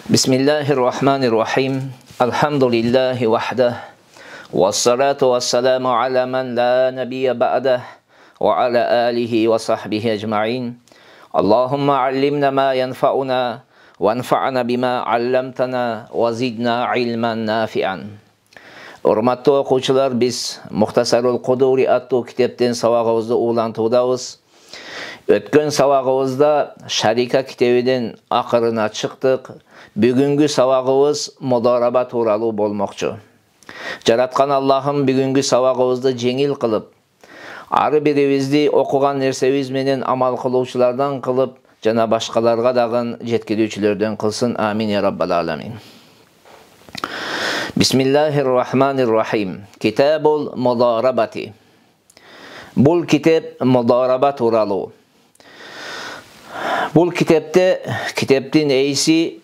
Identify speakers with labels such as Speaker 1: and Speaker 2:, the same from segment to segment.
Speaker 1: Bismillahirrahmanirrahim. Elhamdülillahi vahdah. Vessalatu vesselamu ala men la nebiyye ba'dah. Ve ala alihi ve sahbihi ecma'in. Allahumma allimna ma yenfa'una. Ve enfa'na bima allamtana. Ve zidna ilmen nafi'an. Hurmatly okuwçular, biz Muhtasarul Kuduri atlı kitapten sabagыбызды ulantуудабыз. Ötken sabagыбызda Şarika kitabından akırına çıktık. Bugünkü sabagыбыз mudaraba tuuralı bolmokçu. Jaratkan Allah'ım bugünkü sabagыбызды jеңил kılıp, ары biribizdi okugan nersebиz menen amal kıluvçulardan kılıp, jana başkalarga dagın jetkilүүчүлөрдөн kılsın. Amin ya rabbal alamin. Bismillahirrahmanirrahim. Kitabul mudarabati. Bul kitap mudaraba tuuralı. Bul kitaptin eýsi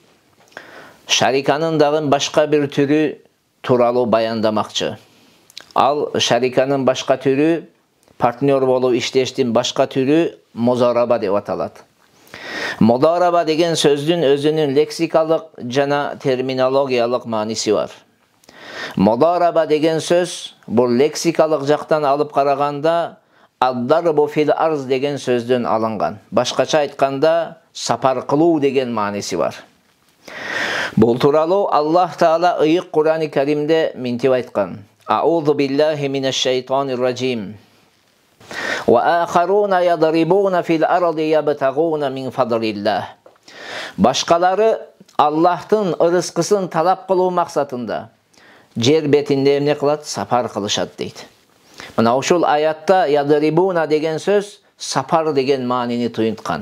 Speaker 1: şarikanın dagın başka bir türü tuuralı bayandamakçı. Al şarikanın başka türü, partner bolup işleştin başka türü muzaraba dep atalat. Mudaraba degen sözdün özünün leksikalık jana terminologiyalık manisi var. Mudaraba degen söz bu leksikalık jaktan alıp karaganda ad-darbu fil arz degen sözdün alıngan. Başkaça aytkanda sapar kılуу degen manisi var. Bul turalı Allah Taala ıyık Kur'an-ı Kerim'de mintip aytkan. A'udhu billahi mineşşeytanirracim. Ve âkharûne yadribûne fil ardı yebtagûne min fadlillah. Başkaları Allah'tın rızkısını talap kılуу maksatında jer betinde emne kılat? Sapar kılışat deydi. Mına uşul ayatta yadribûne degen söz sapar degen manini tuyuntkan.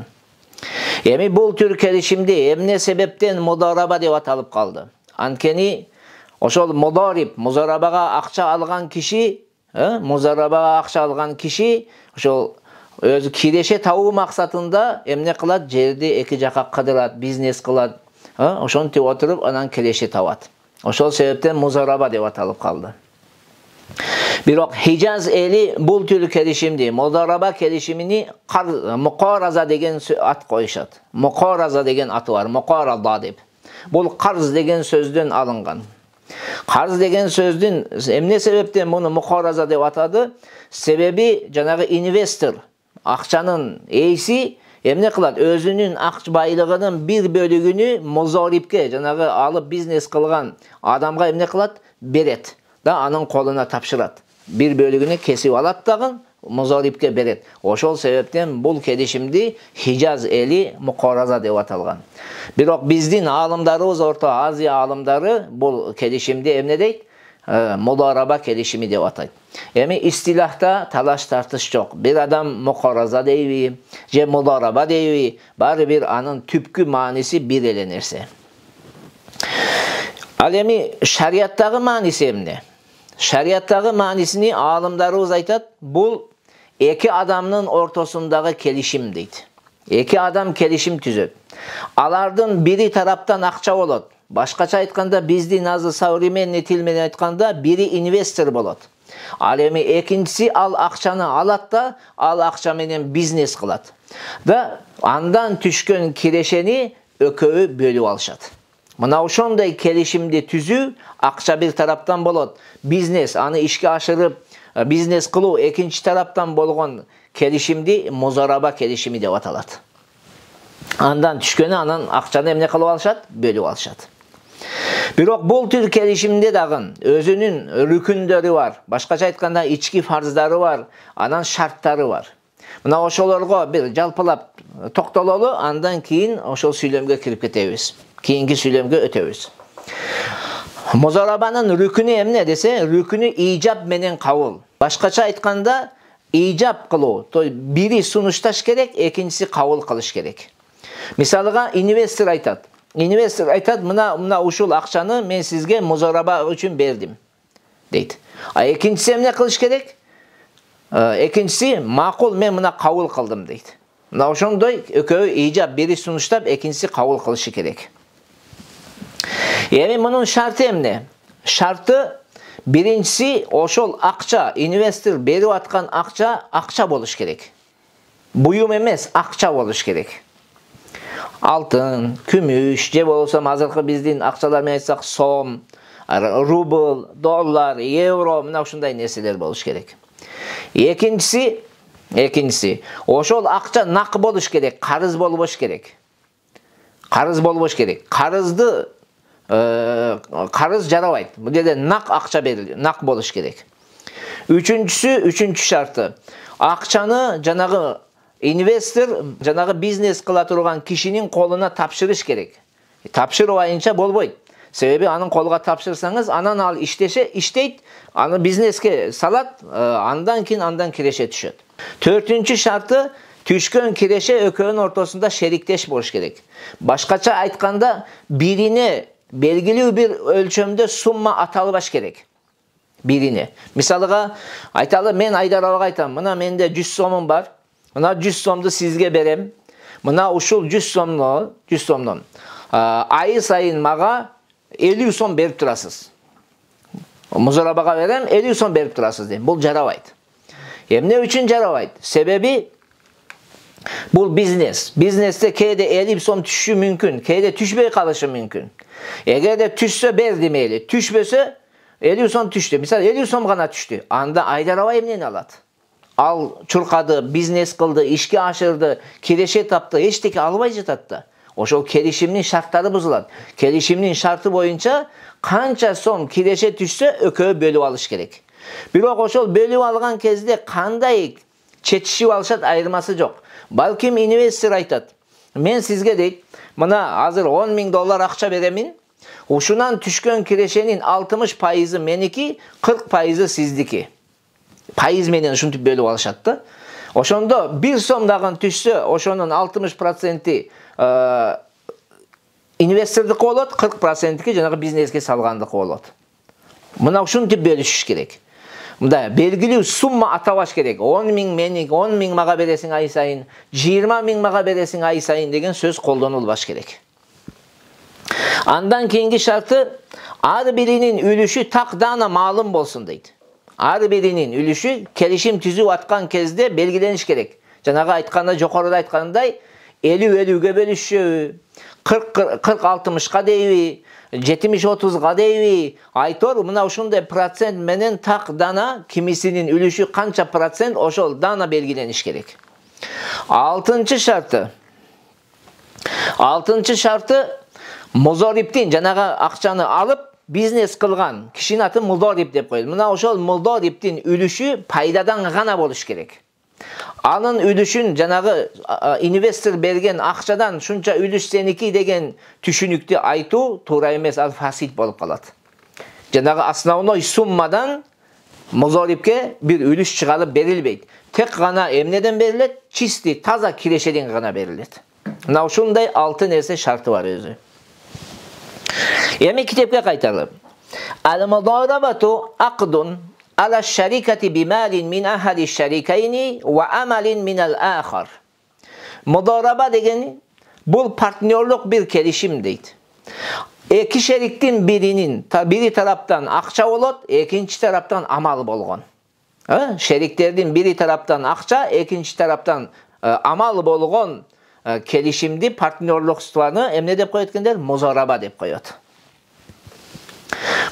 Speaker 1: Emi bul tür kelişimde emne sebepten mudaraba dep atalıp kaldı. Ankeni oşol mudarib, muzarabaga akça algan kişi, oşol özü kireşe tabуу maksatında emne kılat? Жерди эки жака кыдырат, бизнес кылат. Ошентип отуруp anan kireşe tabat. Oşol sebepten muzaraba dep atalıp kaldı. Birok Hicaz eli bul tür kelişimdi. Mudaraba kelişimini muqaraza degen at koyuşat. Muqaraza degen atı var. Muqarada dep. Bul qarz degen sözdün alıngan. Qarz degen sözdün emne sebepten bunu muqaraza dep atadı? Sebebi janagı investor, akçanın eýsi emne kılat? Özünün baylığının bir bölügünü muzaripke, janagı alıp biznes kılgan adamga emne kılat? Beret. Da anın koluna tapşırat. Bir bölügünü kesip alat dagın muzaripke beret. Oşol sebepten bul kelişimdi Hicaz eli muqaraza dep atalgan. Birok bizdin alımdarыбыз, Orta Aziya alımdары bul kelişimdi emne deyt? Mudaraba kelişimi dep atayt. Emi istilahta talaş tartış jok. Bir adam muqaraza deybi, je mudaraba deybi, bari bir anın tüpkü manisi bir elenirse. Al emi şariattagı manisi emne? Şariattagı manisini alımdarыбыз aytat, bul eki adamın ortasındagı kelişim deydi. Eki adam kelişim tüzöt. Alardın biri taraptan akça bolot. Başkaça aytkanda bizdin azı savrimen tilmeni aytkanda biri investor bolot. Al emi ekincisi al akçanı alat da al akça menen biznes kılat. Da andan tüşkön kireşeni ököğü bölüp alışat. Mına ошондой kelişimdi tüzü akça bir taraftan bolot. Biznes anı işke aşırıp biznes kılуу ekinci taraftan bolgon kelişimdi muzaraba kelişimi dep atalat. Andan tüşkönü anan akçаны emne kılıp alışat? Bölüp alışat. Birok bul tür kelişimde dagın özünün rükündörü var. Başkaça aytkanda içki farzları var. Anan şartları var. Mına oşolorgo bir jalpılap toktololu, andan keyin oşol süйлөмгө kirip ketebиz. Keyinki süйлөмгө ötebиz. Muzarabanın rükünü emne dese, rükünü icap menen kabul. Başkaça aytkanda icap kılуу. Biri sunuştaş gerek, ekincisi kabul kılış gerek. Misalıga investor aytat. Investor aytat, mına uşul akçanı men sizge muzaraba üçün berdim deyt. Ekincisi emne kılış gerek? Ekincisi makul, men mına kabul kıldım deyt. Mına ошондой ököğü icap, biri sunuştap, ekincisi kabul kılışı gerek. Yani bunun şartı emne? Şartı birincisi oşol akça, investor berip atkan akça boluş gerek. Buyum emes, akça boluş gerek. Алтын, күмүш, же болсо азыркы биздин акчалар менен айтсак сом, рубль, доллар, евро, мына ушундай нерселер болуш керек. Экинчиси, ошол акча нак болуш керек, карыз болбош керек. Карыз жарабайт. Бул жерде нак акча берилет, нак болуш керек. Үчүнчү шарты. Акчаны жанагы инвестор, жанагы бизнес кыла турган кишинин колуна тапшырыш керек. Тапшырбайынча болбойт. Себеби анын колуга тапшырсаңыз, анан ал иштейт, аны бизнеске салат, андан киреше түшөт. Төртүнчү шарты, түшкөн киреше экөөнүн ортосунда шериктеш болуш керек. Башкача айтканда, бирине белгилүү бир өлчөмдө сумма аталбаш керек. Бирине. Мисалыга, айталы, мен Айдар абага айтам, мына менде 100 сомум бар. Мына 100 сомду сизге берем. Мына ушул 100 сомдон айы сайын мага 50 сом берип турасыз. Музарабага берем, 50 сом берип турасыз дейм. Бул жарабайт. Эмне үчүн жарабайт? Себеби бул бизнес. Бизнесте кээде 50 сом түшүшү мүмкүн, кээде түшпөй калышы мүмкүн. Эгерде түшсө берди мейли, түшпөсө 50 сом түштү. Мисалы 50 сом гана түштү. Анда Айдар аба эмнени алат? Ал чуркады, бизнес кылды, ишке ашырды, киреше тапты, эчтеке албай жатат да. Ошол келишимдин шарттары бузулат. Келишимдин шарты боюнча канча сом киреше түшсө экөө бөлүп алыш керек. Бирок ошол бөлүп алган кезде кандай чечишип алышат, айырмасы жок. Балким инвестор айтат, мен сизге дейт, мына азыр 10 000 доллар акча беремин, ушунан түшкөн кирешенин 60% меники, 40% сиздики. Пайыз менен ушинтип бөлүп алышат да. Ошондо 1 сом дагы түшсө, ошонун 60% инвестордуку болот, 40% жанагы бизнеске салгандыгы болот. Мына ушинтип бөлүшүш керек. Мында белгилүү сумма атабаш керек. 10 000 меник, 10 000 мага бересиң ай сайын, 20 000 мага бересиң ай сайын деген сөз колдонулбаш керек. Андан кийинки шарты, ар биринин үлүшү так дана маалым болсун дейт. Ар биринин үлүшү келишим түзүп аткан кезде белгилениш керек. Жанагы айтканда, жокоруда айткандай, 50-50-ге бөлүшүшүбү, 40-60-га дейби, 70-30-га дейби, айтор, мына ушундай процент менен так дана кимисинин үлүшү канча процент ошол дана белгилениш керек. Алтынчы шарты, музориптин жанагы акчаны алып бизнес кылган кишинин аты музориб деп коет. Мына ошол музориптин үлүшү пайдадан гана болуш керек. Анын үлүшүн жанагы инвестор берген акчадан шунча үлүш сеники деген түшүнүктү айтуу туура эмес, ал фасид болуп калат. Жанагы основной суммадан музорибке бир үлүш чыгарып берилбейт. Тек гана эмнеден берилет? Чисти, таза кирешеден гана берилет. Мына ушундай 6 нерсе шарты бар өзү. Эми китепке кайталып. Ал-мударабату акдун ala şerikati bimalin min ahli şerikayni ve amalin min al-akhar. Mudaraba degeni bu partnerlik bir kelişim deydi. Eki şeriktin biri taraftan akça bolot, ekinci taraftan amal bolgon. Şeriklerden biri taraftan akça, ekinci taraftan amal bolgon kelişimdi, partnerlik sıtvanı emne dep koyetkenler? Mudaraba dep koyot.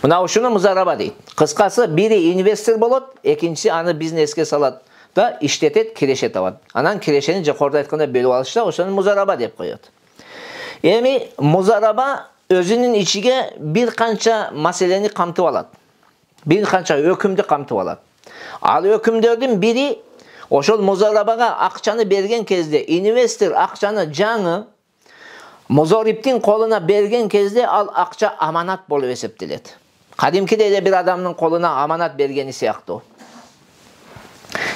Speaker 1: Mına uşunu muzaraba deydi. Kıskası biri investor bolot, ekinci anı bizneske salat da işletet, kireşe tabat. Anan kireşeni jokorda aytkanda bölüp alışta uşunu muzaraba dep koyot. Emi muzaraba özünün içige bir kança maseleni kamtıp alat. Bir kança ökümdü kamtıp alat. Al ökümdördün biri oşol muzarabaga akçanı bergen kezde investor akçanı жаңы muzoriptin koluna bergen kezde al akça amanat bolup eseptilet. Kadimkide de bir adamın koluna amanat bergeni siyaqtı.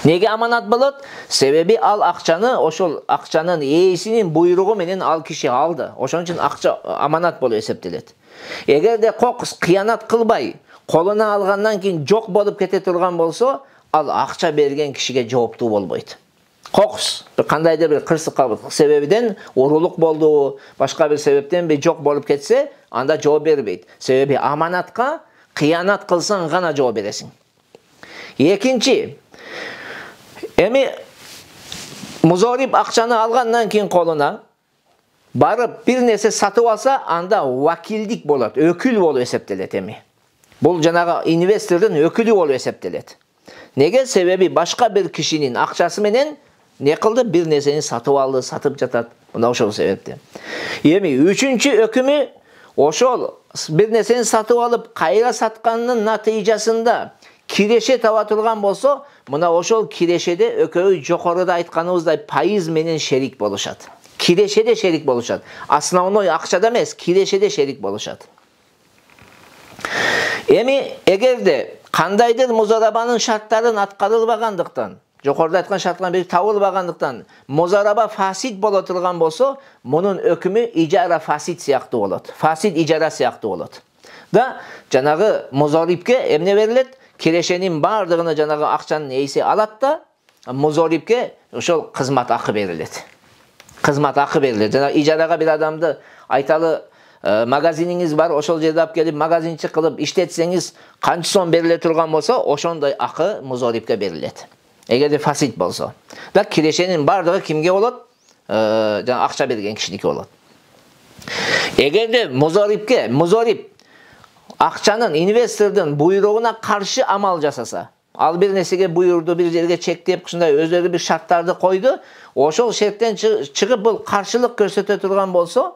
Speaker 1: Nege amanat bolot? Sebebi al akçanı, oşol akçanın eğisinin buyruğu menen al kişi aldı. Oşon için akça amanat bolup eseptilet. Eğer de kokus kıyanat kılbay, koluna algandan keyin jok bolup kete turgan bolsa, al akça bergen kişiге жооптуу болбойт. Kokus, kandaydır bir kırsık sebebiden uruluk boldu, başka bir sebepten bir jok bolup ketse, anda жооп бербейт. Sebebi amanatka kıyanat kılsan gana жооп beresin. Ekinci, emi muzorip akçanı algandan keyin koluna, барып bir нерсе сатып алса, анда вакилдик болот, өкүл болуп эсептелет эми. Бул жанагы инвестордун өкүлү болуп эсептелет. Неге? Себеби башка бир кишинин акчасы менен не кылды? Bir нерсени сатып алды, сатып жатат. Мына ошол себептен. Эми үчүнчү өкүмү ошол bir нерсени сатып алып, кайра саткандын натыйжасында киреше таба турган болсо, мына ошол кирешеде экөө жокоруда айтканыбыздай пайыз менен шерик болушат. Кирешеде шерик болушат. Основной акчада эмес, кирешеде шерик болушат. Эми эгерде кандайдыр музарабанын шарттарын аткарылбагандыктан, жокоруда айткан шарттан бир табылбагандыктан музараба фасид боло турган болсо, мунун өкүмү ижара фасид сыяктуу болот. Фасид ижара сыяктуу болот. Да жанагы музарипке эмне берилет? Кирешенин бардыгына жанагы акчанын ээси алат да, музарипке ошол кызмат акы берилет. Кызмат акы берилет. Жана ижарага бир адамды айталы магазиниңиз бар, ошол жерде алып келип магазинчи кылып иштетсеңиз канча сом бериле турган болсо, ошондой акы музарипке берилет. Эгерде фасид болсо. Да кирешенин бардыгы кимге болот? Жана акча берген кишиники болот. Эгерде музарип акчанын инвестордун буйругуна каршы амал жасаса, ал бир нерсеге буйурду, бир жерге чектеп, ушундай өздөрү бир шарттарды койду, ошол шерттен чыгып бул каршылык көрсөтө турган болсо,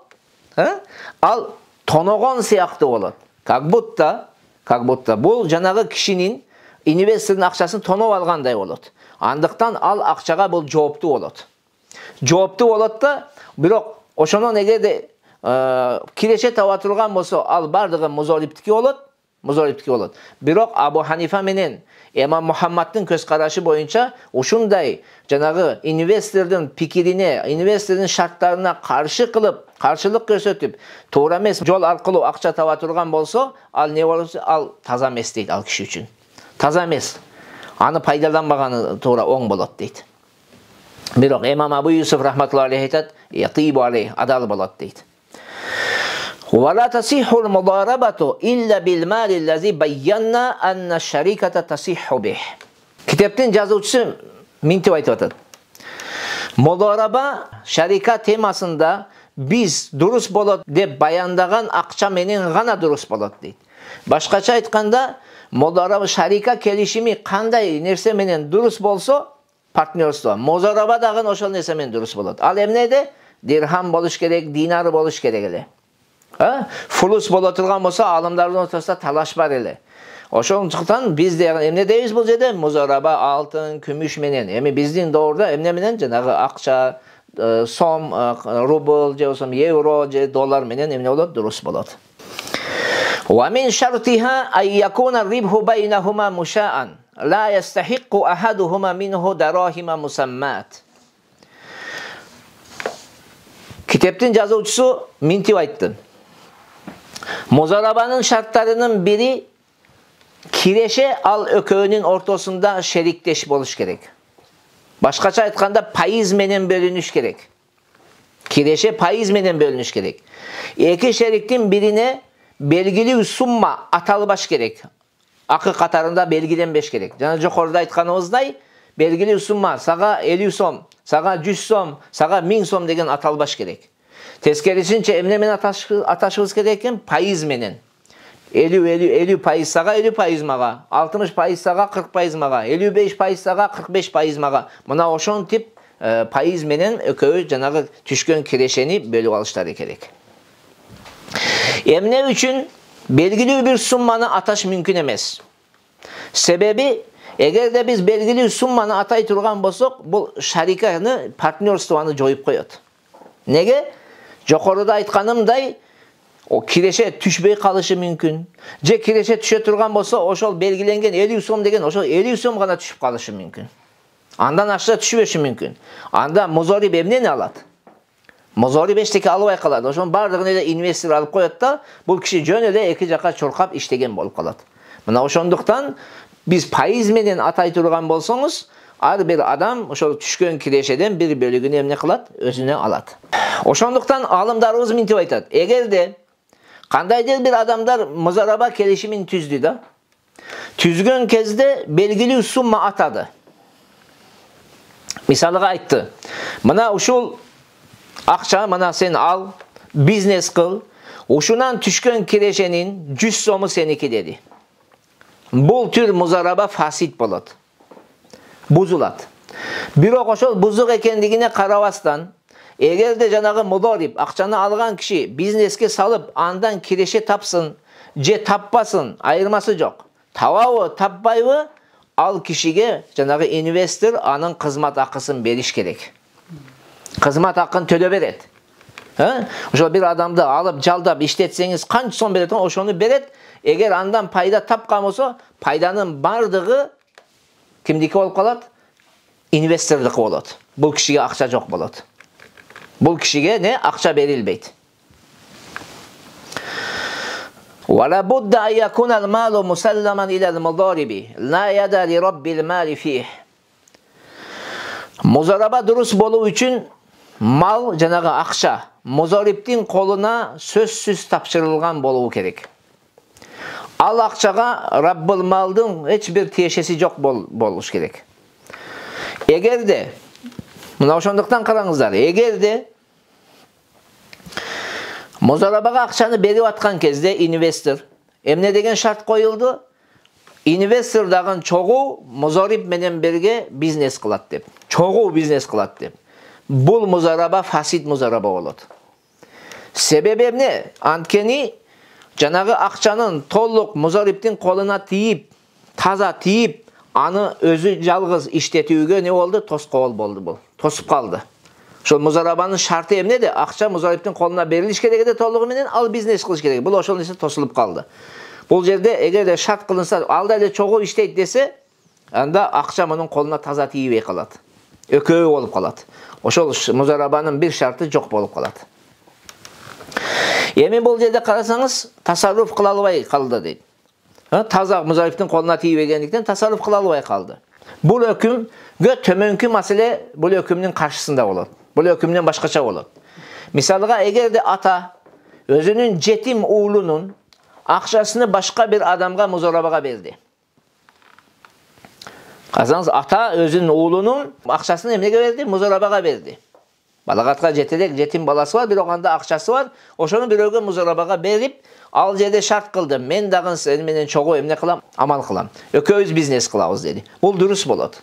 Speaker 1: ал тоногон сыяктуу болот. Как будто бул жанагы кишинин инвестордун акчасын тоноп алгандай болот. Андыктан ал акчага бул жооптуу болот. Жооптуу болот да, бирок ошонун эгерде киреше таба турган болсо, ал бардыгы музариптики болот. Бирок Абу Ханифа менен Имам Мухаммадтын көз карашы боюнча ушундай жанагы инвестордун пикирине, инвестордун шарттарына каршы кылып, каршылык көрсөтүп, туура эмес жол аркылуу акча таба турган болсо, ал не болот? Ал таза эмес дейт ал киши үчүн. Таза эмес. Аны пайдаланбаганы туура оң болот дейт. Бирок Имам Абу Юсуф рахматуллахи алейхи айтат, "Ятибу алейх", адал болот дейт. ولا تصح المضاربة إلا بالمال الذي بينا أن الشركة تصح به. Kitaptın yazıcısı mintip aytып атат. Mudaraba şarika temasında biz durus bolot dep bayandagan akça menen gana durus bolot deyt. Başkaça aytkanda mudaraba şarika kelişimi kanday nerse menen durus bolso partnerство. Mudaraba dagın oşol nerse menen durus bolot. Al emnede? Dirham boluş gerek, dinar boluş gerek ele. Fulus боло турган болсо, алымдардын ортосунда талаш бар эле. Ошондуктан биз эмне дейбиз бул жерде? Музараба алтын, күмүш менен. Эми биздин доорда эмне менен? Жанагы акча, сом, рубль, же болсо евро, же доллар менен эмне болот? Дурус болот. Wa min shartiha ay yakuna ar-ribhu baynahuma musha'an la yastahiqqu ahaduhuma minhu darahima musammat. Kitaptın yazıcısı mintip aytты. Muzarabanın şartlarının biri kireşe al ököğünün ortasında şerikleş boluş gerek. Başkaça aytkanda payız menen bölünüş gerek. Kireşe payız menen bölünüş gerek. Eki şeriktin birine belgili summa atalbaş gerek. Akı katarında belgilenbeş gerek. Jana jokorda aytkanыбыздай belgili summa saga 50 som, saga 100 som, saga 1000 som деген atalbaş gerek. Teskerisince emne menen ataşыбыз керек экен? Пайыз менен. 50 пайыз сага 50 пайыз мага, 60 пайыз сага 40 пайыз мага, 55 пайыз сага 45 пайыз мага. Мына ошон тип пайыз менен экөө жанагы түшкөн кирешени бөлүп алыштары керек. Эмне үчүн белгилүү бир сумманы аташ мүмкүн эмес. Себеби эгерде биз белгилүү сумманы атай турган болсок, бул шариканы, партнерствону жоюп коет. Неге? Жокоруда айтканымдай, o kireşe түшпөй калышы мүмкүн. Же kireşe түшө турган болсо, ошол белгиленген 50 сом деген ошол 50 сом гана түшүп калышы мүмкүн. Андан ашыра түшпөшү мүмкүн. Анда музариб эмнени алат? Музариб эчтеке албай калат. Ошонун бардыгын эле инвестор алып коет да, бул киши жөн эле эки жака чуркап иштеген болуп калат. Мына ошондуктан биз пайыз менен атай турган болсоңуз, ар бир адам ошол түшкөн кирешеден бир бөлүгүнү эмне кылат? Өзүнө алат. Ошондуктан алымдарыбыз мынтип айтат. Эгерде кандайдыр бир адамдар музараба келишимин түздү да, түзгөн кезде белгилүү сумма атады. Мисалга айтты. Мына ушул Akça mana sen al, biznes kıl. Uşundan düşkön kireşenin 100 somu seniki dedi. Bul tür muzaraba fasit bolat. Buzulat. Bирок ошол бузук экендигине карабастан, эгерде жанагы мударип акчаны алган киши бизнеске салып, андан киреше тапсын, же таппасын, айырмасы жок. Табабы, таппайбы, ал кишиге жанагы инвестор анын кызмат акысын бериш керек. Кызмат акын төлөп берет. Ошол бир адамды алып жалдап иштетсеңиз канча сом берет, ошону берет. Эгер андан пайда тапкан болсо, пайданын бардыгы кимдики болуп калат? Инвестордуку болот. Бул кишиге акча жок болот. Бул кишиге не акча берилбейт. ولا بد أن يكون المال مسلما إلى المضارب لا يد لرب المال فيه. Muzaraba durus болуу үчүн мал жанагы акча музариптин колуна сөзсүз тапшырылган болуу керек. Ал акчага Раббыл малдын эч бир тиешеси жок болуш керек. Эгерде, мына ошондуктан караңыздар, эгерде музарабага акчаны берип аткан кезде инвестор эмне деген шарт коюлду? Инвестор дагы чогуу музарип менен бирге бизнес кылат деп. Чогуу бизнес кылат деп. Бул музараба фасид музараба болот. Себеби эмне? Анткени жанагы акчанын толук музариптин колуна тийип, таза тийип, аны өзү жалгыз иштетүүгө не болду? Тоскоол болду бул. Тосуп калды. Ошол музарабанын шарты эмнеде? Акча музариптин колуна берилиш керек эде толугу менен, ал бизнес кылыш керек. Бул ошол нерсе тосулуп калды. Бул жерде эгерде шарт кылынса, ал да эле чогуу иштейт десе, анда акча мунун колуна таза тийбей калат. Өкөө болуп калат. Ошол музарабанын бир шарты жок болуп калат. Эми бул жерде карасаңыз, тасарруф кыла албай калды дейт. Таза музариптин колуна тийбегендиктен тасарруф кыла албай калды. Бул өкүмгө төмөнкү маселе бул өкүмдүн каршысында болот. Бул өкүмдөн башкача болот. Мисалга, эгерде ата өзүнүн жетим уулунун акчасыны башка бир адамга музарабага берди. Казаңыз, ата өзүнүн уулунун акчасын эмнеге берди? Музарабага берди. Балагатка жетелек жетим баласы бар, бирок анда акчасы бар. Ошону бирөөгө музарабага берип, ал жерде шарт кылды. Мен дагы сени менен чогуу эмне кылам? Амал кылам. Экөөбүз бизнес кылабыз деди. Бул дурус болот.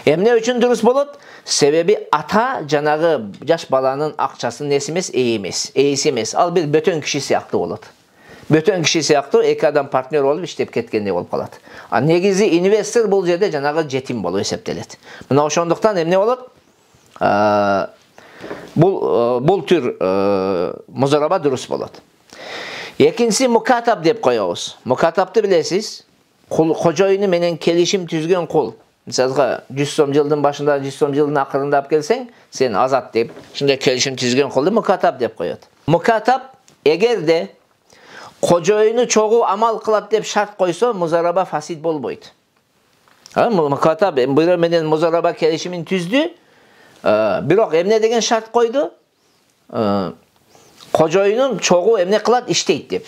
Speaker 1: Эмне үчүн дурус болот? Себеби ата жанагы жаш баланын акчасын неси эмес, ээси эмес. Ал бир бөтөн киши сыяктуу болот. Бөтөн киши сыяктуу эки адам партнер болуп иштеп кеткендей болуп калат. А негизи инвестор бул жерде жанагы жетим болуп эсептелет. Мына ошондуктан эмне болот? Бул түр музараба дурус болот. Экинчиси мукатаб деп коебуз. Мукатабты билесиз? Кожоюну менен келишим түзгөн кул. Мисалга 100 сом жылдын башында, 100 сом жылдын акырында алып келсең, сен азат деп, ушундай келишим түзгөн кулду мукатаб деп коет. Мукатаб эгерде кожоюну чогуу амал кылат деп шарт койсо, музараба фасид болбойт. Мукатаб бирөө менен музараба келишимин түздү, бирок эмне деген шарт койду? Кожоюнун чогуу эмне кылат? Иштейт деп.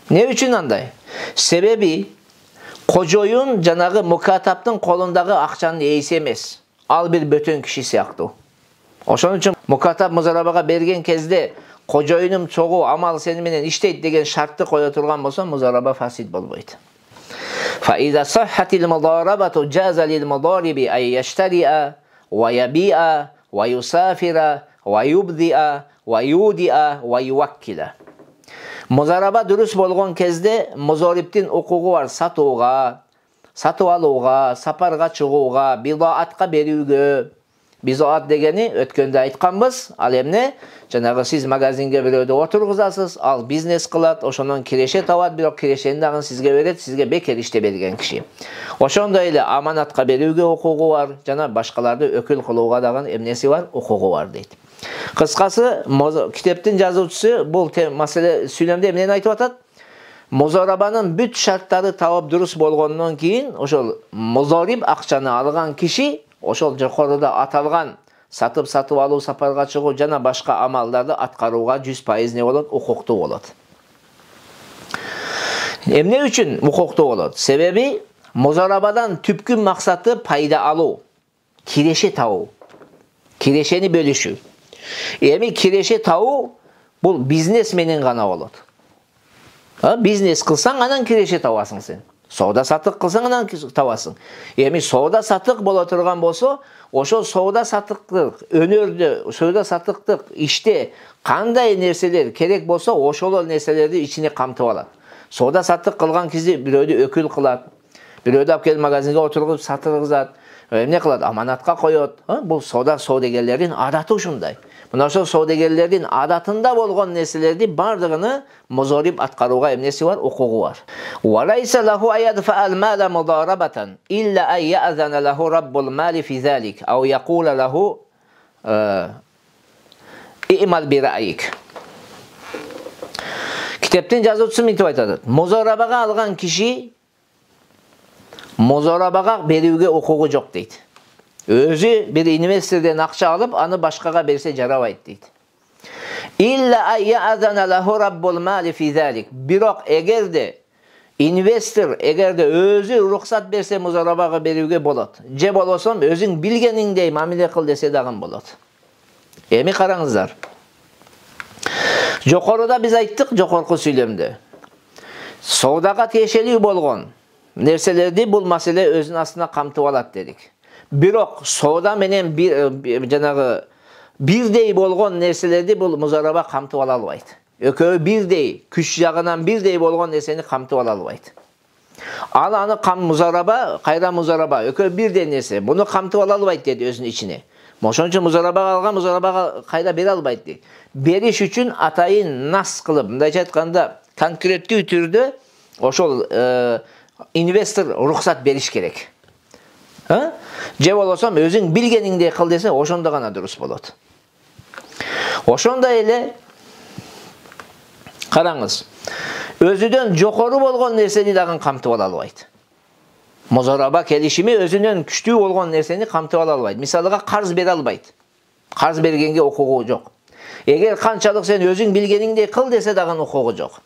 Speaker 1: Не үчүн андай? Себеби кожоюн жанагы мукатаптын колундагы акчанын ээси эмес. Ал бир бөтөн киши сыяктуу. Ошон үчүн мукатап музарабага берген кезде кожоюнум чогуу амал сени менен иштейт деген шартты кое турган болсо, музараба фасид болбойт. فإذا صحت المضاربة جاز للمضارب أن يشتري ويبيع ويسافر ويبدئ ويودئ ويوكل. Muzaraba dürüst болгон кезде музариптин укугу бар сатууга, сатып алууга, сапарга чыгууга, бидаатка берүүгө. Bizaat degeni ötkönde aytkanбыз, al emne? Жанагы siz magazinge birөөдө отургузасыз, ал бизнес кылат, ошондон киреше табат, бирок кирешени дагы сизге берет, сизге бекер иште берген киши. Ошондой эле аманатка берүүгө укугу бар, жана башкаларды өкүл кылууга дагы эмнеси бар? Укугу бар дейт. Кыскасы, китептин жазуучусу бул маселе сүйлөмдө эмнени айтып атат? Музарабанын бүт шарттары табып дурус болгондон кийин, ошол музариб акчаны алган киши ошол жокоруда аталган сатып алуу, сапарга чыгуу жана башка амалдарды аткарууга 100% не болот? Укуктуу болот. Эмне үчүн укуктуу болот? Себеби музарабадан түпкү максаты пайда алуу, киреше табуу, кирешени бөлүшүү. Эми киреше табуу бул бизнес менен гана болот. Бизнес кылсаң анан киреше табасың сен. Соода сатык кылсаң анан табасың. Эми соода сатык боло турган болсо, ошол соода сатыктык өнөрдө, соода сатыктык иште кандай нерселер керек болсо, ошол нерселерди ичине камтып алат. Соода сатык кылган кезде бирөөдү өкүл кылат, бирөөдү алып келип магазинге отургуп сатыргызат, эмне кылат, аманатка коет. Бул соодагерлердин адаты ушундай. Мына ошол соодагерлердин адатында болгон нерселерди бардыгыны музориб аткарууга эмнеси бар, укугу бар. Валайса лаху аядфа ал-мала мударабатан илля ан я'зана лаху раббул мали фи залик ау якула лаху имал би ра'ик. Китептин жазуучусу мынтип айтат. Музорабага алган киши музорабага берүүгө укугу жок дейт. Өзү bir инвесторден акча алып, аны башкага берсе жарабайт дейт. Илля айязана лаху раббул мали фи залик. Бирок эгерде инвестор өзү уруксат берсе музарабага берүүгө болот. Же болосом өзүң билгениңдей мамиле кыл десе дагы болот. Эми караңыздар. Жокоруда биз айттык, жокорку сүйлөмдө. Соодага тиешелүү болгон нерселерди бул маселе өзүнүн астына камтып алат дедик. Бирок соода менен жанагы бирдей болгон нерселерди бул музараба камтып ала албайт. Экөө бирдей, күч жагынан бирдей болгон нерсени камтып ала албайт. Ал аны музараба, кайра музараба, экөө бирдей нерсе. Буну камтып ала албайт деди өзүнүн ичине. Ошон үчүн музарабага алган музарабага кайра бере албайт дейт. Бериш үчүн атайын нас кылып, мындайча айтканда, конкреттүү түрдө ошол инвестор уруксат бериш керек. Же болосом өзүң билгениңдей кыл десе, ошондо гана дурус болот. Ошондой эле караңыз. Өзүдөн жокору болгон нерсени дагы камтып ала албайт. Музараба келишими өзүнөн күчтүү болгон нерсени камтып ала албайт. Мисалга карыз бере албайт. Карыз бергенге укугу жок. Эгер канчалык сен өзүң билгениңдей кыл десе дагы укугу жок.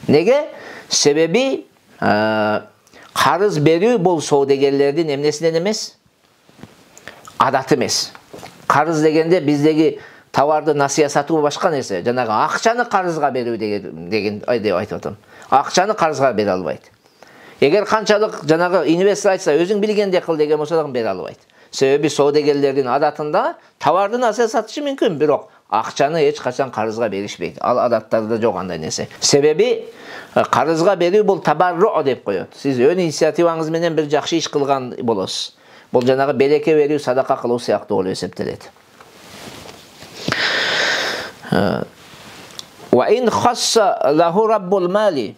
Speaker 1: Неге? Себеби карыз берүү бул соодагерлердин эмнесинен эмес? Адаты эмес. Карыз дегенде биздеги товарды насыя сатуу башка нерсе. Жанагы акчаны карызга берүү деген деп айтып атам. Акчаны карызга бере албайт. Эгер канчалык жанагы инвестор айтса, өзүң билгендей кыл деген болсо дагы бере албайт. Себеби соодагерлердин адатында товарды насыя сатышы мүмкүн, бирок акчаны эч качан карызга беришпейт. Ал адаттарда жок андай нерсе. Себеби карызга берүү бул табарру деп коет. Сиз өн инициативаңыз менен бир жакшы иш кылган болосуз. Бул жанагы береке берүү, садака кылуу сыяктуу болуп эсептелет. Ва ин хасса лаху раббул мали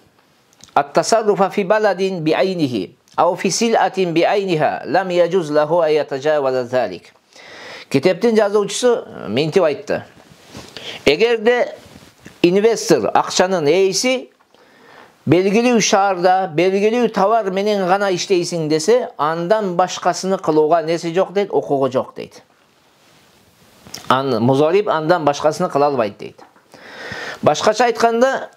Speaker 1: ат-тасарруфа фи баладин би'айниhi ау фи сил'атин би'айниha лам яжуз лаху ан ятажаваза залик. Китептин жазуучусу мынтип айтты. Эгерде инвестор акчанын ээси белгилүү шаарда, белгилүү товар менен гана иштейсиң десе, андан башкасыны кылууга неси жок дейт, укугу жок дейт. Музариб андан башкасыны кыла албайт дейт. Башкача айтканда,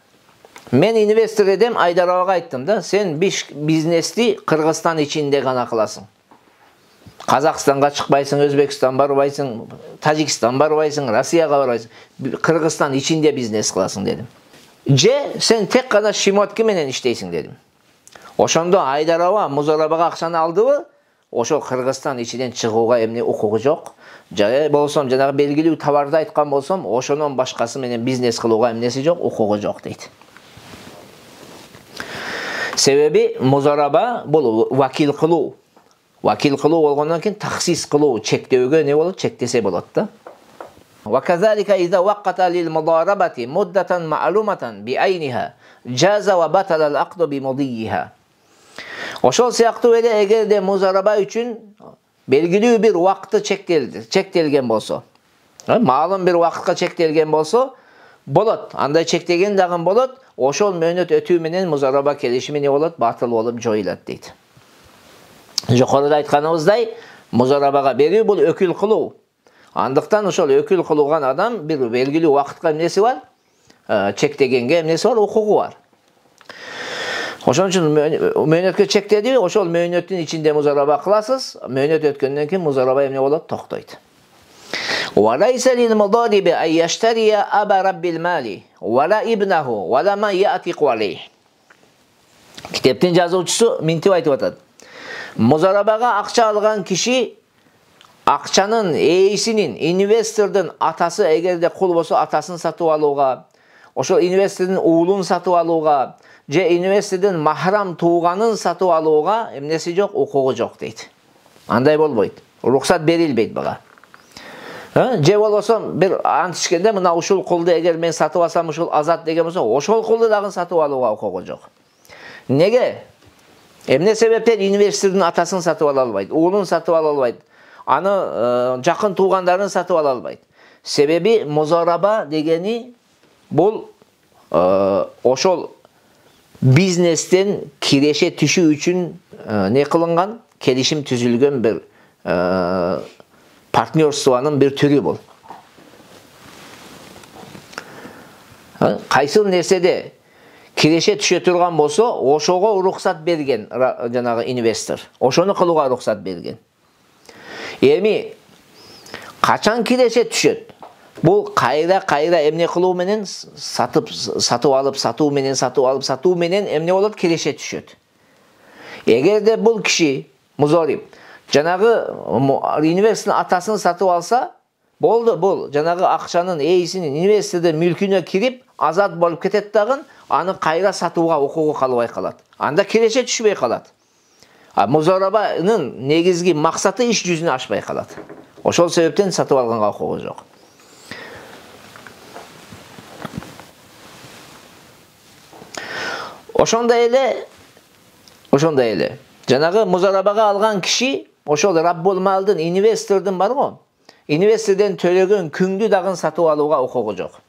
Speaker 1: мен инвестор эдем, Айдарабага айттым да, сен бизнести Кыргызстан ичинде гана кыласың. Казакстанга чыкпайсың, Өзбекстан барбайсың, Тажикстан барбайсың, Россияга барбайсың. Кыргызстан ичинде бизнес кыласың дедим. Же сен тек гана шимотки менен иштейсиң дедим. Ошондо Айдараба музарабага акчаны алдыбы? Ошол Кыргызстан ичинен чыгууга эмне укугу жок. Же болсом жанагы белгилүү товарды айткан болсом, ошонун башкасы менен бизнес кылууга эмнеси жок, укугу жок дейт. Себеби музараба бул вакил кылуу. Вакил кылуу болгондон кийин таксис кылуу, чектөөгө не болот? Чектесе болот да. وكذلك إذا وقت للمضاربة مدة معلومة بعينها جاز وبطل العقد بمضيها. Ошол сыяктуу эле эгерде музараба үчүн белгилүү бир убакыты чектелген болсо, маалым бир убакытка чектелген болсо, болот. Андай чектеген дагы болот. Ошол мөөнөт өтүү менен музараба келишими не болот? Батыл болуп жоюлат дейт. Жокоруда айтканыбыздай, музарабага берүү бул өкүл кылуу. Андыктан ошол өкүл кылган адам бир белгилүү убакытка эмнеси бар? Чектегенге эмнеси бар? Укугу бар. Ошон үчүн мөөнөткө чектеди, ошол мөөнөттүн ичинде музараба кыласыз. Мөөнөт өткөндөн кийин музараба эмне болот? Токтойт. وَلَيْسَ لِلْمُضَارِبِ أَنْ يَشْتَرِيَ أَبَ رَبِّ الْمَالِ وَلَا إِبْنَهُ وَلَا مَنْ يَأْتِقُ عَلَيْهِ. Kitaptın yazuvчысы mintip aytып атат. Muzarabaga akça algan kişi akçanın eğisinin, investorдун atası egerde kul bolsa ataсын satıp alууга, oşo investorдун uğulun satıp alууga, je investorдун mahram tuğanın satıp alууga emnesi jok, ukuğu jok deydi. Андай болбойт. Рухсат берилбейт буга. Je болсо bir ант ичкенде мына ушул кулду эгер мен сатып алсам ушул азат деген болсо, ошол кулду дагы сатып алууга укугу жок. Неге? Эмне себептен инвестордун атасын сатып ала албайт, уулун сатып ала албайт, аны жакын туугандарын сатып ала албайт. Себеби музараба дегени бул ошол бизнестен киреше түшүү үчүн не кылынган, келишим түзүлгөн бир партнерствонун бир түрү бул. Кайсыл нерседе киреше түшө турган болсо, ошого уруксат берген жанагы инвестор. Ошону кылууга уруксат берген. Эми качан киреше түшөт? Бул кайра эмне кылуу менен сатып алып, сатуу менен эмне болот? Киреше түшөт. Эгерде бул киши музариб жанагы инвестордун атасын сатып алса, болду, бул жанагы акчанын эйисинин инвестордун мүлкүнө кирип азат болуп кетет дагы, аны кайра сатууга укугу калбай калат. Анда киреше түшпөй калат. Музарабанын негизги максаты иш жүзүнө ашпай калат. Ошол себептен сатып алганга укугу жок. Ошондой эле жанагы музарабага алган киши ошол Раббул малдын инвестордун бар го, инвестордон төлөгөн күңдү дагы сатып алууга укугу жок.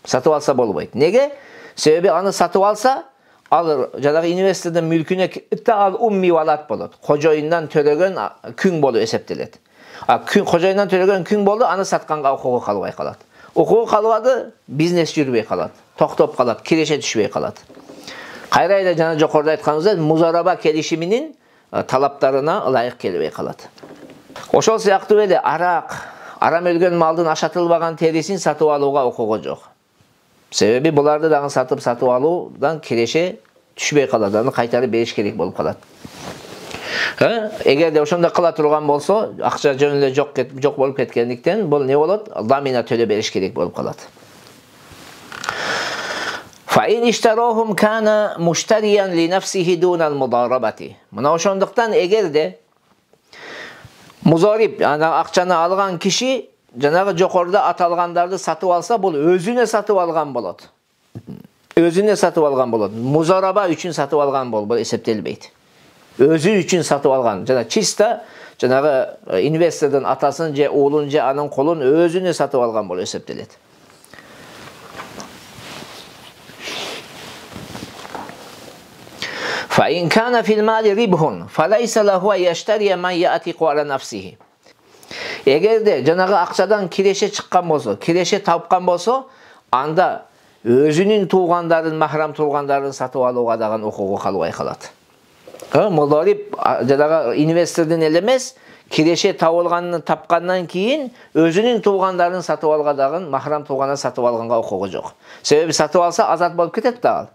Speaker 1: Сатып алса болбойт. Неге? Себеби аны сатып алса, ал жанагы инвестордун мүлкүнө кирипте, ал умми валат болот. Кожоюндан төлөгөн күң болуп эсептелет. Кожоюндан төлөгөн күң болду, аны сатканга укугу калбай калат. Укугу калбады, бизнес жүрбөй калат, токтоп калат, киреше түшпөй калат. Кайра эле жана жокоруда айтканыбыздай, музараба келишиминин талаптарына ылайык келбей калат. Ошол сыяктуу эле арам өлгөн малдын ашатылбаган терисин сатып алууга укугу жок. Себеби буларды дагы сатып алуудан киреше түшпөй калат, аны кайтарып бериш керек болуп калат. Эгерде ошондой кыла турган болсо, акча жөн эле жок болуп кеткендиктен бул не болот? Ламина төлөп бериш керек болуп калат. فَإِنْ اِشْتَرَوْهُمْ كَانَ مُشْتَرِيًا لِنَفْسِهِ دُونَ الْمُضَارَبَةِ. Mına ошондуктан эгерде музариб, акчаны алган киши жанагы жокоруда аталгандарды сатып алса, бул өзүнө сатып алган болот. Өзүнө сатып алган болот. Музараба үчүн сатып алган болуп эсептелбейт. Өзү үчүн сатып алган. Жана чиста жанагы инвестордун атасын же уулун же анын колун өзүнө сатып алган болуп эсептелет. فَإِنْ كَانَ فِي الْمَالِ رِبْهٌ فَلَيْسَ لَهُ أَنْ يَشْتَرِيَ مَنْ يَأْتِقُ عَلَى نَفْسِهِ. Эгерде жанагы акчадан киреше чыккан болсо, киреше тапкан болсо, анда өзүнүн туугандарын, махрам туугандарын сатып алууга дагы укугу калбай калат. Мулариб жанагы инвестордун эле эмес, киреше табылганын тапкандан кийин өзүнүн туугандарын сатып алууга дагы, махрам тууганын сатып алганга укугу жок. Себеби сатып алса азат болуп кетет дагы.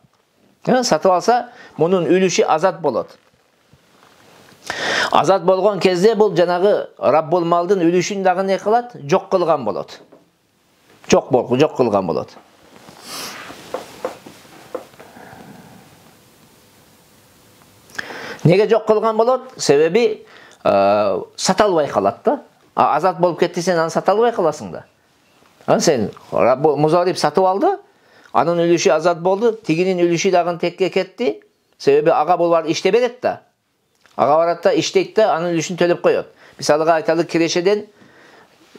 Speaker 1: Сатып алса, мунун үлүшү азат болот. Азат болгон кезде бул жанагы Раббул малдын үлүшүн дагы не кылат? Жок кылган болот. Жок кылган болот. Неге жок кылган болот? Себеби сата албай калат да. Азат болуп кетти, сен аны сата албай каласың да. Сен музариб сатып алды, анын үлүшү азат болду, тигинин үлүшү дагы текке кетти. Себеби ага булар иште берет да. Ага барат да иштейт да, анын үлүшүн төлөп коет. Мисалга айталы, кирешеден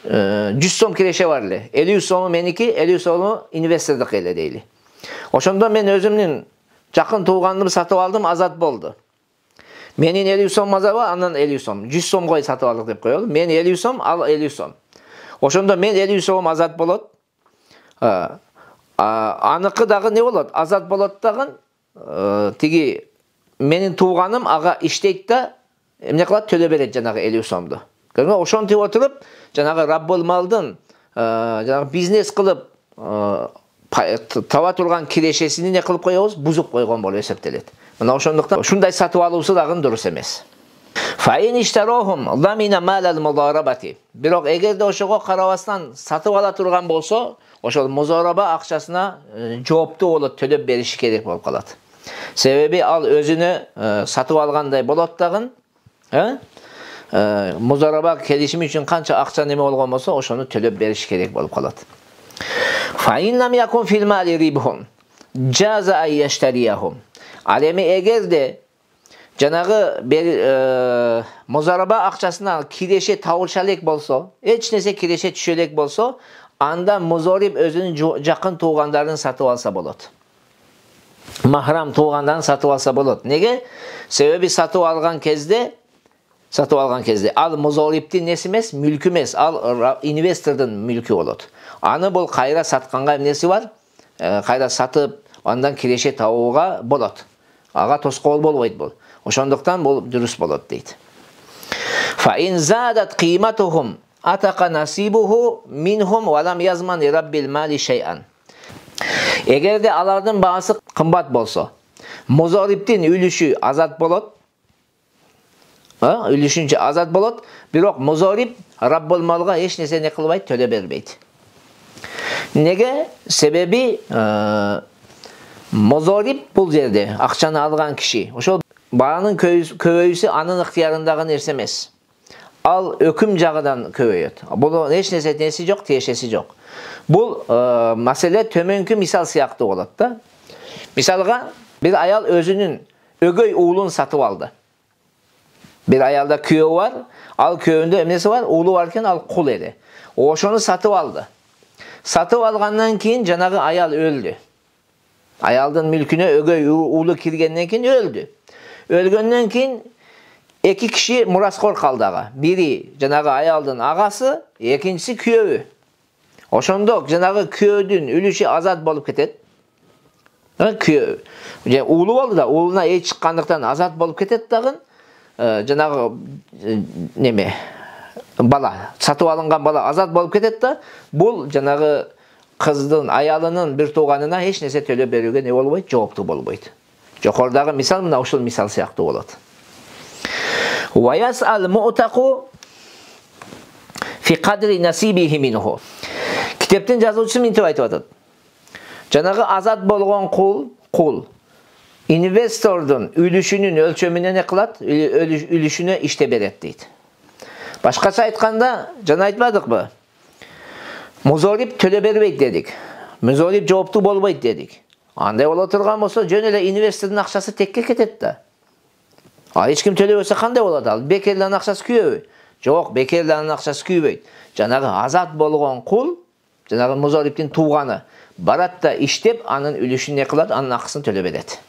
Speaker 1: 100 сом киреше бар эле. 50 сому меники, 50 сому инвестордук эле дейли. Ошондо мен өзүмдүн жакын тууганымды сатып алдым, азат болду. Менин 50 сом азабы, андан 50 сом. 100 сомго сатып алдык деп коелу. Мен 50 сом, ал 50 сом. Ошондо мен 50 сом азат болот. Аныкы дагы не болот? Азат болот дагы. Тиги менин тууганым ага иштейт да, эмне кылат? Төлөп берет жанагы 50 сомду. Ошентип отуруп, жанагы Раббул малдын жанагы бизнес кылып таба турган кирешесини не кылып коебуз, бузуп койгон болуп эсептелет. Мына ошондуктан ушундай сатып алуусу дагы дурус эмес. Фаин иштарохум ламина малал мударабати. Бирок эгерде ошого карабастан сатып ала турган болсо, ошол музараба акчасына жооптуу болот, төлөп бериши керек болуп калат. Себеби ал өзүнө сатып алгандай болот дагы, музараба келишими үчүн канча акча неме болгон болсо, ошону төлөп бериши керек болуп калат. Фаин лам якун фил мали рибхун жаза ай яштарияхум. Ал эми эгерде жанагы музараба акчасына киреше табылша элек болсо, эч нерсе киреше түшө элек болсо, анда музариб өзүнүн жакын туугандарын сатып алса болот. Махрам туугандарын сатып алса болот. Неге? Себеби сатып алган кезде ал музарибдин неси эмес, мүлкү эмес, ал инвестордун мүлкү болот. Аны бул кайра сатканга эмнеси бар? Кайра сатып, андан киреше табууга болот. Ага тоскоол болбойт бул. Ошондуктан бул дурус болот дейт. Фа ин задат кыйматухум атака насибуху минхум ва лам язман раббил мали шай'ан. Эгерде алардын баасы кымбат болсо, музарибдин үлүшү азат болот. Үлүшүнчө азат болот, бирок музариб раббул малга эч нерсе не кылбайт, төлө бербейт. Неге? Себеби музариб бул жерде акчаны алган киши. Ошол баанын көбөйүүсү анын ыктыярындагы нерсе эмес. Ал өкүм жагынан көбөйөт. Бул эч нерсеси жок, тиешеси жок. Бул маселе төмөнкү мисал сыяктуу болот да. Мисалга, бир аял өзүнүн өгөй уулун сатып алды. Bir ayalda köyü var, al köyünde emnesi var, oğlu varken al kul edi. O onu satıp aldı. Satıp algandan keyin janağı ayal öldü. Ayaldın mülküne ögöy oğlu kirgenden keyin öldü. Ölgönden keyin iki kişi muraskor kaldı ağa. Biri janağı ayaldın ağası, ikincisi köyü. Oşondok janağı köyüdün ülüşü azat bolup ketet. Köyü. Oğlu oldu da oğluna ey çıkkandıktan azat bolup ketet dağın. Жанагы неме бала сатып алынган бала азат болуп кетет да, бул жанагы кыздын аялынын бир тууганына эч нерсе төлөп берүүгө не болбойт, жооптуу болбойт. Жокордагы мисал мына ушул мисал сыяктуу болот. Ва ясал му'тaqu fi qadri nasibihi minhu. Китептин жазуучусу мынтип айтып атат. Жанагы азат болгон кул investorдун үлүшүнүн өлчөмүнө не кылат? Үлүшүнө иште берет дейт. Башкача айтканда, жана айтпадыкпы? Музариб төлө бербейт дедик. Музариб жооптуу болбойт дедик. Андай боло турган болсо, жөн эле инвестордун акчасы текке кетет да. Эч ким төлөбөсө кандай болот ал? Бекерлердин акчасы күйөбү? Жок, бекерлердин акчасы күйбөйт. Жанагы азат болгон кул, жанагы музарибдин тууганы барат да иштеп, анын үлүшүн не кылат? Анын акысын төлөп берет.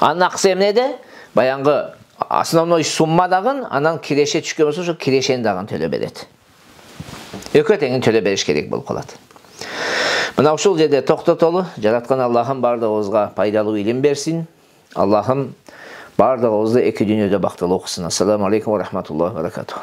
Speaker 1: Анын акысы эмнеде? Баянгы основной суммадагы, анан киреше түшкөн болсо, ошо кирешени дагы төлөп берет. Экөө теңин төлөп бериш керек болуп калат. Мына ушул жерде токтотолу. Жараткан Аллахым бардыгыбызга пайдалуу илим берсин. Аллахым бардыгыбызды эки дүйнөдө бактылуу кылсын. Ассаламу алейкум ва рахматуллахи ва баракатух.